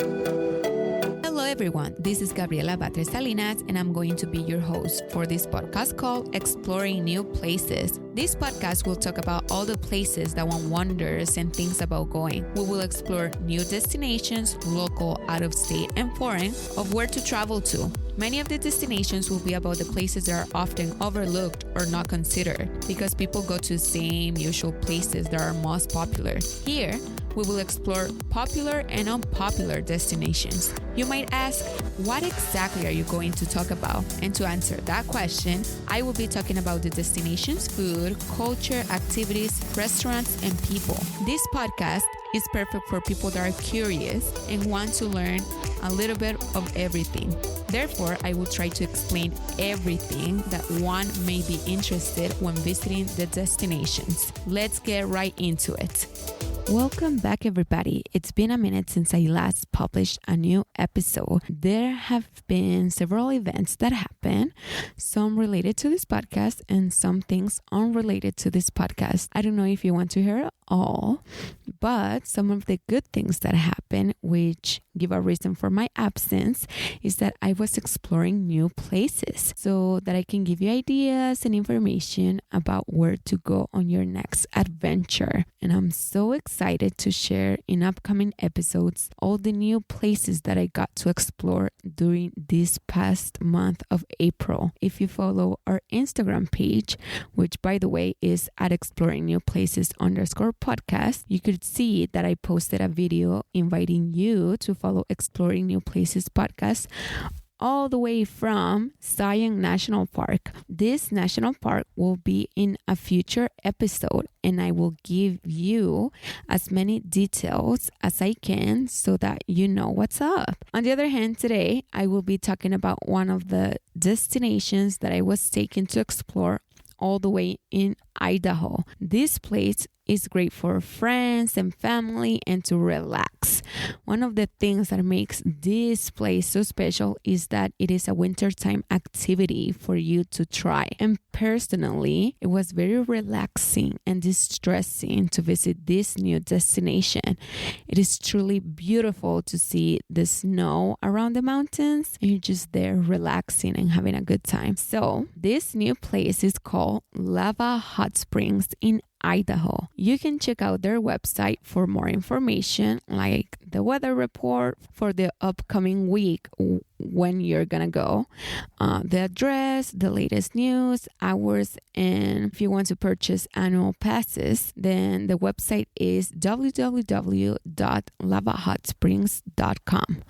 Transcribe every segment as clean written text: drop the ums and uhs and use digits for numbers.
Hello everyone, this is Gabriela Batres Salinas and I'm going to be your host for this podcast called Exploring New Places. This podcast will talk about all the places that one wonders and thinks about going. We will explore new destinations, local, out-of-state, and foreign, of where to travel to. Many of the destinations will be about the places that are often overlooked or not considered because people go to the same usual places that are most popular. Here, we will explore popular and unpopular destinations. You might ask, what exactly are you going to talk about? And to answer that question, I will be talking about the destination's food, culture, activities, restaurants, and people. This podcast is perfect for people that are curious and want to learn a little bit of everything. Therefore, I will try to explain everything that one may be interested when visiting the destinations. Let's get right into it. Welcome back, everybody. It's been a minute since I last published a new episode. There have been several events that happened, some related to this podcast and some things unrelated to this podcast. I don't know if you want to hear it all, but some of the good things that happened, which give a reason for my absence, is that I was exploring new places so that I can give you ideas and information about where to go on your next adventure. And I'm so excited to share in upcoming episodes all the new places that I got to explore during this past month of April. If you follow our Instagram page, which by the way is at exploringnewplaces_podcast, you could see that I posted a video inviting you to follow Exploring New Places podcast all the way from Zion National Park. This national park will be in a future episode and I will give you as many details as I can so that you know what's up. On the other hand, today I will be talking about one of the destinations that I was taken to explore all the way in Idaho. This place is great for friends and family and to relax. One of the things that makes this place so special is that it is a wintertime activity for you to try. And personally, it was very relaxing and distressing to visit this new destination. It is truly beautiful to see the snow around the mountains and you're just there relaxing and having a good time. So this new place is called Lava Hot Springs in Idaho. You can check out their website for more information, like the weather report for the upcoming week when you're gonna go, the address, the latest news, hours, and if you want to purchase annual passes, then the website is www.lavahot.springs.com.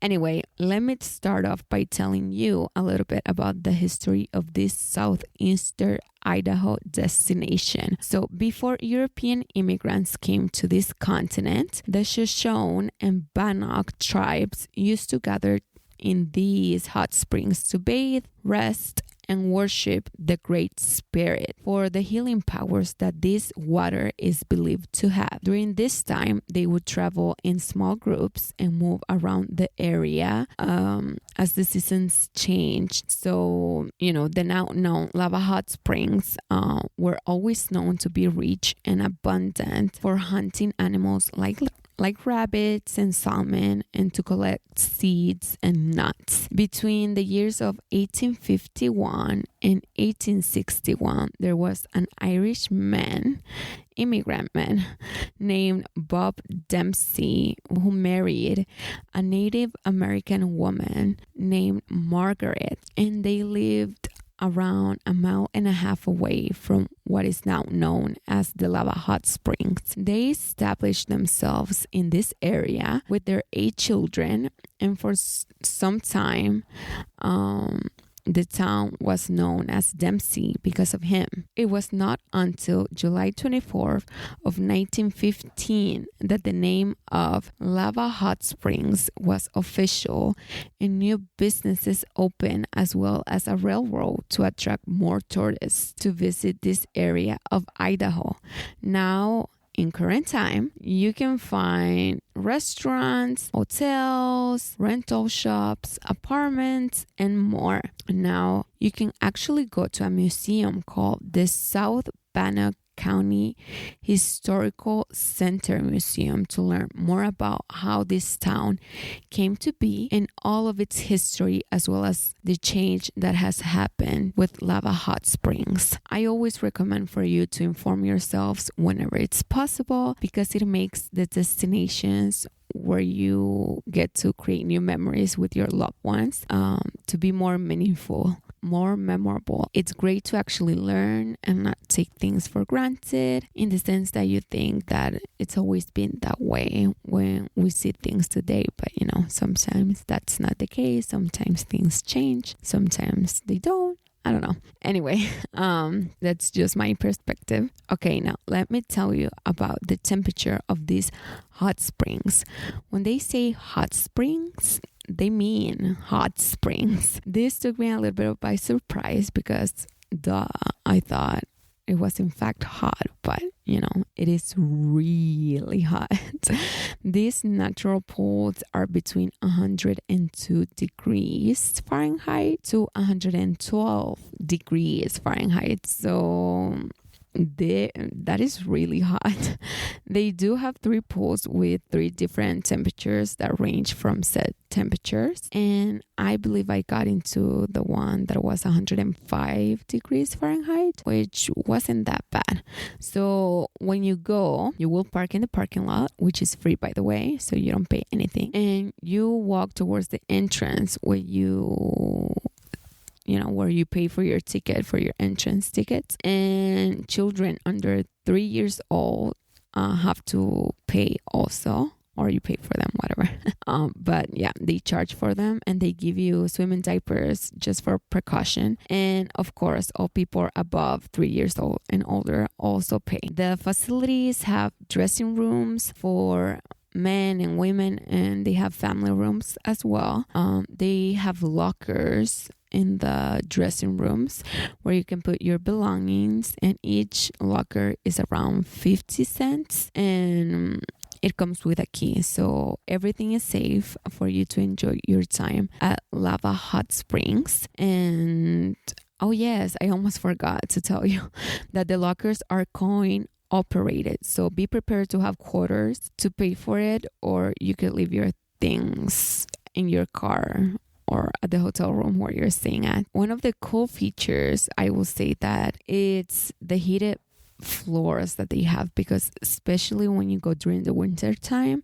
Anyway, let me start off by telling you a little bit about the history of this southeastern Idaho destination. So before European immigrants came to this continent, the Shoshone and Bannock tribes used to gather in these hot springs to bathe, rest, and worship the Great Spirit for the healing powers that this water is believed to have. During this time, they would travel in small groups and move around the area as the seasons changed. So, the now known Lava Hot Springs were always known to be rich and abundant for hunting animals like rabbits and salmon and to collect seeds and nuts. Between the years of 1851 and 1861, there was an immigrant man named Bob Dempsey who married a Native American woman named Margaret, and they lived around 1.5 miles away from what is now known as the Lava Hot Springs. They established themselves in this area with their 8 children, and for some time, the town was known as Dempsey because of him. It was not until July 24th of 1915 that the name of Lava Hot Springs was official and new businesses opened, as well as a railroad to attract more tourists to visit this area of Idaho. Now, in current time, you can find restaurants, hotels, rental shops, apartments, and more. Now, you can actually go to a museum called the South Bannock County Historical Center Museum to learn more about how this town came to be and all of its history, as well as the change that has happened with lava hot springs. I always recommend for you to inform yourselves whenever it's possible, because it makes the destinations where you get to create new memories with your loved ones to be more meaningful, more memorable. It's great to actually learn and not take things for granted, in the sense that you think that it's always been that way when we see things today. But sometimes that's not the case. Sometimes things change. Sometimes they don't. I don't know. Anyway, that's just my perspective. Okay, now let me tell you about the temperature of these hot springs. When they say hot springs, they mean hot springs. This took me a little bit by surprise, because I thought it was in fact hot, but it is really hot. These natural pools are between 102 degrees Fahrenheit to 112 degrees Fahrenheit. So that is really hot. They do have 3 pools with 3 different temperatures that range from set temperatures, and I believe I got into the one that was 105 degrees Fahrenheit, which wasn't that bad. So when you go, you will park in the parking lot, which is free, by the way, so you don't pay anything, and you walk towards the entrance where where you pay for your ticket, for your entrance tickets, and children under 3 years old have to pay also, or you pay for them, whatever. But yeah, they charge for them, and they give you swimming diapers just for precaution. And of course, all people above 3 years old and older also pay. The facilities have dressing rooms for men and women, and they have family rooms as well. They have lockers in the dressing rooms where you can put your belongings, and each locker is around 50 cents, and it comes with a key, so everything is safe for you to enjoy your time at Lava Hot Springs. And oh yes, I almost forgot to tell you that the lockers are coin operated, so be prepared to have quarters to pay for it, or you could leave your things in your car or at the hotel room where you're staying at. One of the cool features, I will say, that it's the heated floors that they have, because especially when you go during the winter time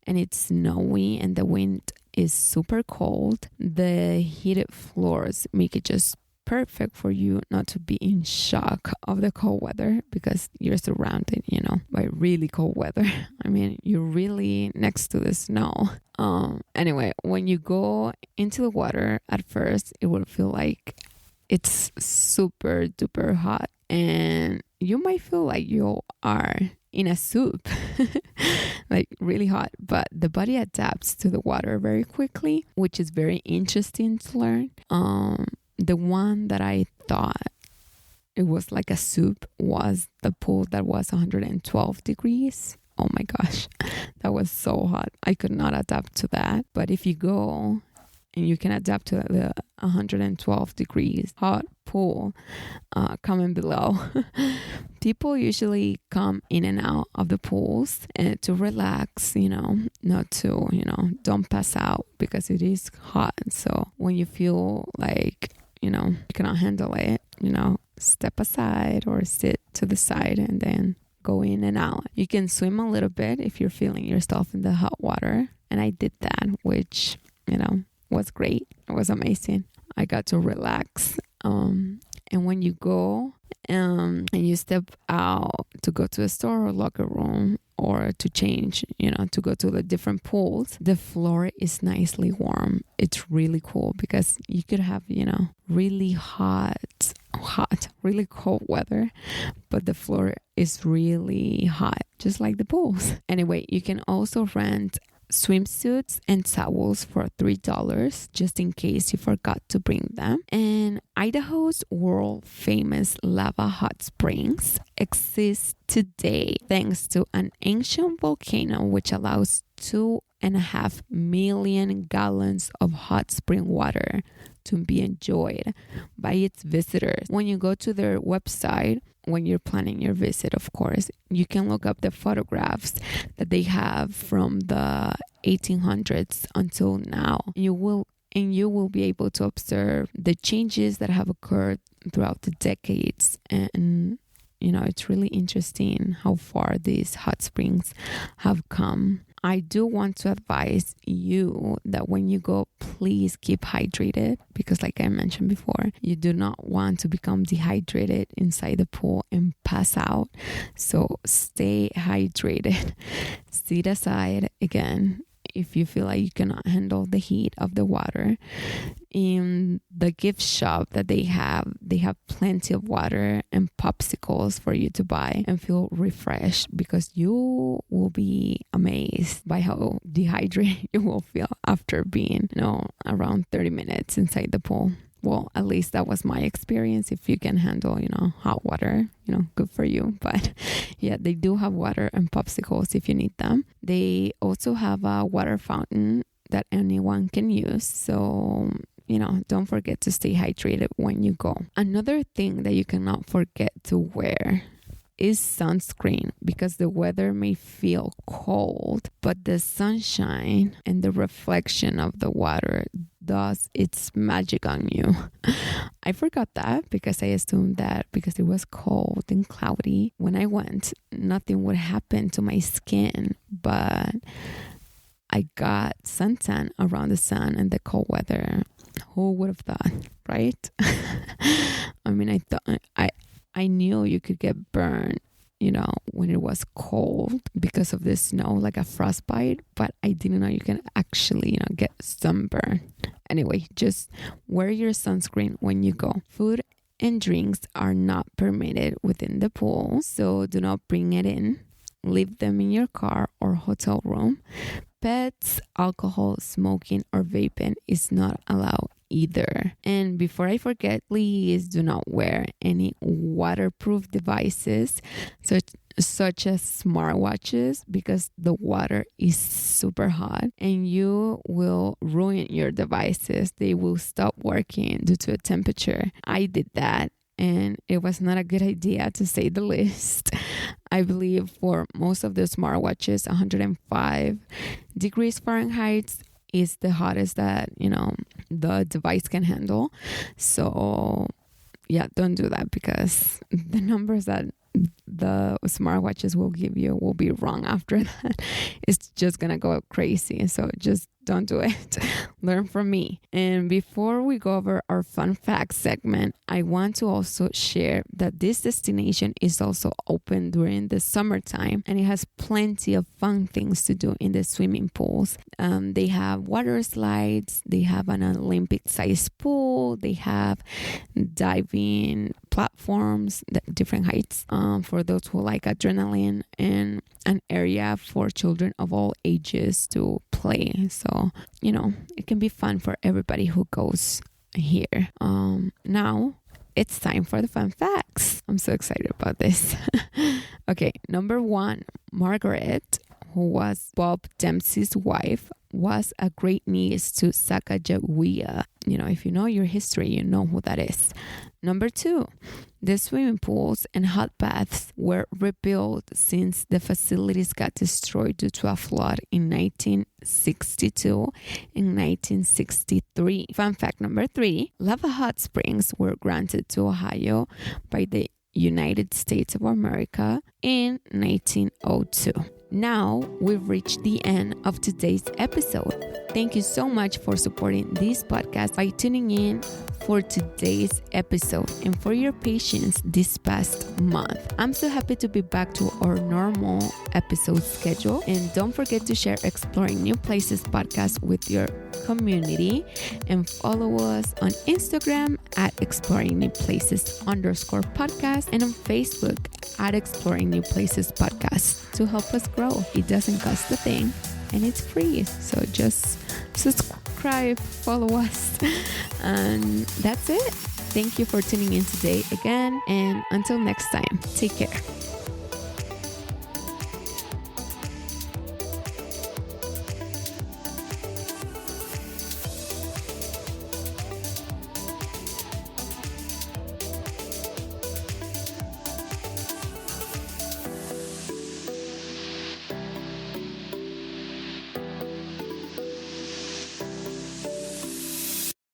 and it's snowy and the wind is super cold, the heated floors make it just perfect for you not to be in shock of the cold weather, because you're surrounded, by really cold weather. I mean, you're really next to the snow. Anyway, when you go into the water, at first, it will feel like it's super duper hot, and you might feel like you are in a soup, like really hot, but the body adapts to the water very quickly, which is very interesting to learn. The one that I thought it was like a soup was the pool that was 112 degrees. Oh my gosh, that was so hot. I could not adapt to that. But if you go and you can adapt to the 112 degrees hot pool, comment below. People usually come in and out of the pools to relax, not to, don't pass out, because it is hot. So when you feel like, you cannot handle it, step aside or sit to the side and then go in and out. You can swim a little bit if you're feeling yourself in the hot water. And I did that, which, was great. It was amazing. I got to relax. And when you go and you step out to go to a store or locker room, or to change, to go to the different pools, the floor is nicely warm. It's really cool, because you could have, really hot, really cold weather, but the floor is really hot, just like the pools. Anyway, you can also rent swimsuits and towels for $3 just in case you forgot to bring them. And Idaho's world famous lava hot springs exist today thanks to an ancient volcano which allows 2.5 million gallons of hot spring water to be enjoyed by its visitors. When you go to their website, when you're planning your visit, of course. You can look up the photographs that they have from the 1800s until now. You will be able to observe the changes that have occurred throughout the decades. And it's really interesting how far these hot springs have come. I do want to advise you that when you go, please keep hydrated, because like I mentioned before, you do not want to become dehydrated inside the pool and pass out. So stay hydrated. Sit aside again if you feel like you cannot handle the heat of the water. In the gift shop that they have plenty of water and popsicles for you to buy and feel refreshed, because you will be amazed by how dehydrated you will feel after being, around 30 minutes inside the pool. Well, at least that was my experience. If you can handle, hot water, good for you. But yeah, they do have water and popsicles if you need them. They also have a water fountain that anyone can use. So, don't forget to stay hydrated when you go. Another thing that you cannot forget to wear is sunscreen, because the weather may feel cold, but the sunshine and the reflection of the water does its magic on you. I forgot that because I assumed that because it was cold and cloudy when I went, nothing would happen to my skin, but I got suntan around the sun and the cold weather. Who would have thought, right? I mean, I knew you could get burned, when it was cold because of the snow, like a frostbite, but I didn't know you can actually, get sunburn. Anyway, just wear your sunscreen when you go. Food and drinks are not permitted within the pool, so do not bring it in. Leave them in your car or hotel room. Pets, alcohol, smoking, or vaping is not allowed either. And before I forget, please do not wear any waterproof devices such as smartwatches, because the water is super hot and you will ruin your devices. They will stop working due to a temperature. I did that, and it was not a good idea, to say the least. I believe for most of the smartwatches, 105 degrees Fahrenheit is the hottest that, the device can handle. So yeah, don't do that, because the numbers that the smartwatches will give you will be wrong after that. It's just gonna go crazy. So just don't do it. Learn from me. And before we go over our fun facts segment, I want to also share that this destination is also open during the summertime, and it has plenty of fun things to do in the swimming pools. They have water slides, they have an Olympic-sized pool, they have diving platforms, different heights, for those who like adrenaline, and an area for children of all ages to play. So, it can be fun for everybody who goes here. Now it's time for the fun facts. I'm so excited about this. Okay, number 1, Margaret, who was Bob Dempsey's wife, was a great niece to Sacagawea. If you know your history, you know who that is. Number 2, the swimming pools and hot baths were rebuilt since the facilities got destroyed due to a flood in 1962 and 1963. Fun fact number 3, lava hot springs were granted to Ohio by the United States of America in 1902. Now we've reached the end of today's episode. Thank you so much for supporting this podcast by tuning in for today's episode and for your patience this past month. I'm so happy to be back to our normal episode schedule. And don't forget to share Exploring New Places podcast with your community, and follow us on Instagram at exploringnewplaces_podcast and on Facebook at Exploring New Places Podcast to help us grow. It doesn't cost a thing and it's free. So just subscribe, follow us, and that's it. Thank you for tuning in today again, and until next time, take care.